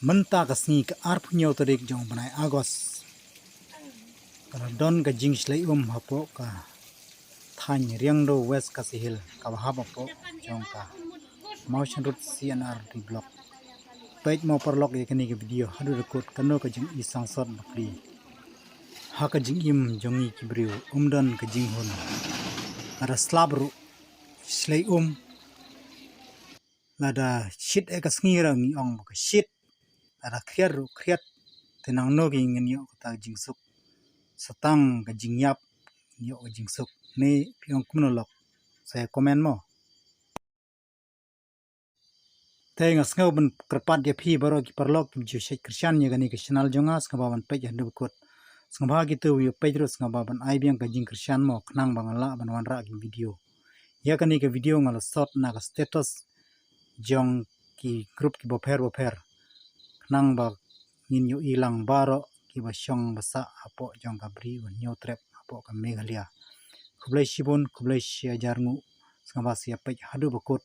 Menta ka sni ka Pynjot tarik jong banai Agos. Kalau don ka jingshlei hapo ka thaiñ riang do west ka sihil ka bahap hapo jong ka mawshynrut c&rd di blog. Page mau perlok ya kini ke video hadu rekod kano ka jing isang sot bakri. Haka jing jong i kibriu dan ka jing hun. Ada slabru shlei lada shit ka sngira ngi ong ka shit. Ada kriat tenang no ki ngin yo ka jing suk. Setang ka jing yap yo ka jing suk. Ni piong kumnolok saya komen mo. Thaiñ ngau ban kerpat dia phi baro ki perlok ki ju syek kristian ya gani ke channel jongas ngababan page handu kot. Sengba gitu yo page terus ngababan ai biang ka jing kristian mo knang bangala ban wan ra ki video. Ya kani ke video ngal sot na ka status jong ki grup ki boper knang ba ngin yo ilang baro ki ba syong basa apo jong ka bri wan nyo trap apo ka Meghalaya. Kublai shibun kublai syajarngu sengba sia page hadu bakot